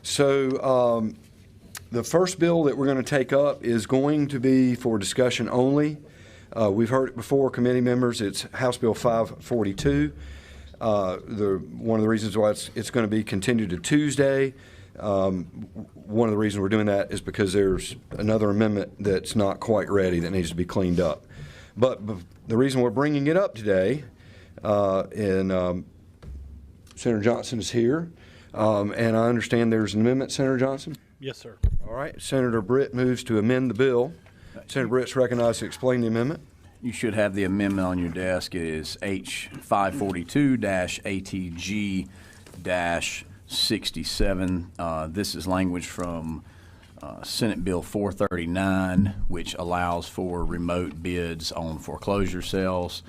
So the first bill that we're going to take up is going to be for discussion only. We've heard it before, committee members. It's House Bill 542. One of the reasons why it's going to be continued to Tuesday, one of the reasons we're doing that is because there's another amendment that's not quite ready that needs to be cleaned up. But the reason we're bringing it up today, and Senator Johnson is here, and I understand there's an amendment, Senator Johnson? Yes, sir. All right. Senator Britt moves to amend the bill. Senator Britt's recognized to explain the amendment. You should have the amendment on your desk. It is H542-ATG-67. This is language from Senate Bill 439, which allows for remote bids on foreclosure sales.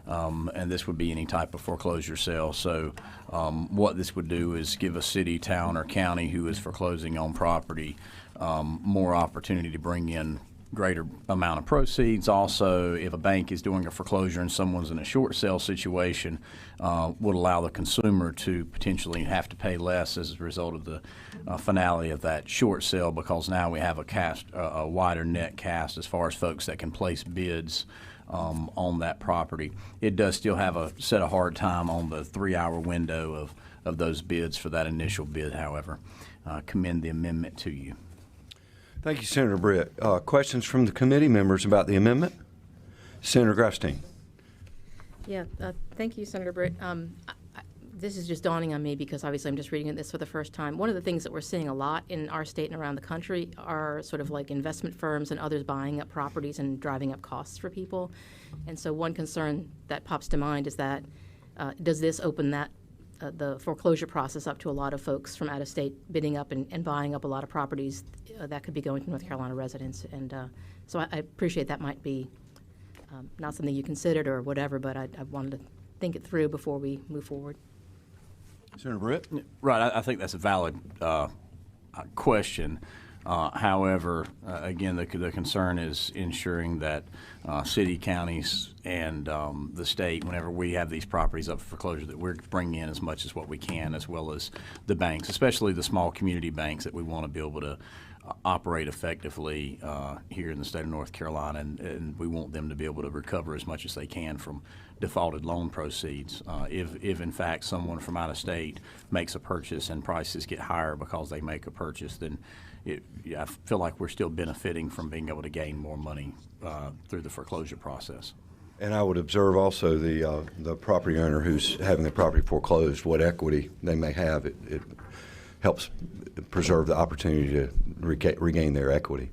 And this would be any type of foreclosure sale. So what this would do is give a city, town, or county who is foreclosing on property more opportunity to bring in greater amount of proceeds. Also, if a bank is doing a foreclosure and someone's in a short sale situation, would allow the consumer to potentially have to pay less as a result of the finality of that short sale, because now we have a wider net cast as far as folks that can place bids on that property. It does still have a set a hard time on the 3-hour window of those bids for that initial bid, however. Commend the amendment to you. Thank you, Senator Britt. Questions from the committee members about the amendment? Senator Grafstein. Yeah, thank you, Senator Britt. This is just dawning on me because obviously I'm just reading this for the first time. One of the things that we're seeing a lot in our state and around the country are sort of like investment firms and others buying up properties and driving up costs for people. And so one concern that pops to mind is that does this open that the foreclosure process up to a lot of folks from out of state bidding up and buying up a lot of properties that could be going to North Carolina residents. And so I appreciate that might be not something you considered or whatever, but I wanted to think it through before we move forward. Senator Britt? Right. I think that's a valid question. However, again, the concern is ensuring that city, counties, and the state, whenever we have these properties up for foreclosure, that we're bringing in as much as what we can, as well as the banks, especially the small community banks that we want to be able to operate effectively here in the state of North Carolina, and we want them to be able to recover as much as they can from defaulted loan proceeds. If in fact someone from out of state makes a purchase and prices get higher because they make a purchase, then I feel like we're still benefiting from being able to gain more money through the foreclosure process. And I would observe also the property owner who's having the property foreclosed, what equity they may have. It helps preserve the opportunity to regain their equity.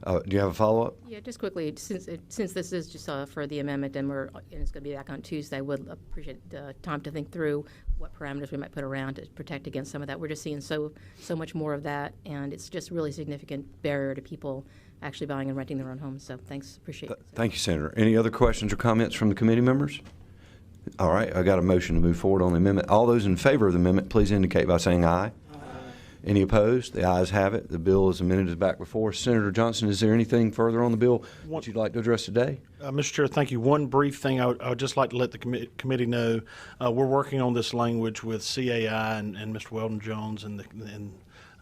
Do you have a follow-up? Yeah, just quickly, since this is just for the amendment and it's going to be back on Tuesday, I would appreciate time to think through what parameters we might put around to protect against some of that. We're just seeing so much more of that, and it's just really significant barrier to people actually buying and renting their own homes. So thanks, appreciate it. Thank you, Senator. Any other questions or comments from the committee members? All right, I got a motion to move forward on the amendment. All those in favor of the amendment, please indicate by saying aye. Any opposed? The ayes have it. The bill is amended is back before us. Senator Johnson, is there anything further on the bill that you'd like to address today? Mr. Chair, thank you. One brief thing I would just like to let the committee know. We're working on this language with CAI and Mr. Weldon Jones and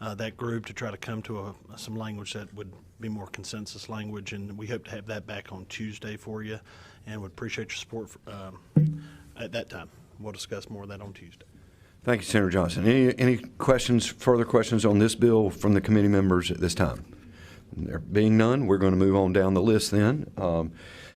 that group to try to come to some language that would be more consensus language, and we hope to have that back on Tuesday for you, and would appreciate your support at that time. We'll discuss more of that on Tuesday. Thank you, Senator Johnson. Any questions, further questions on this bill from the committee members at this time? There being none, we're going to move on down the list then.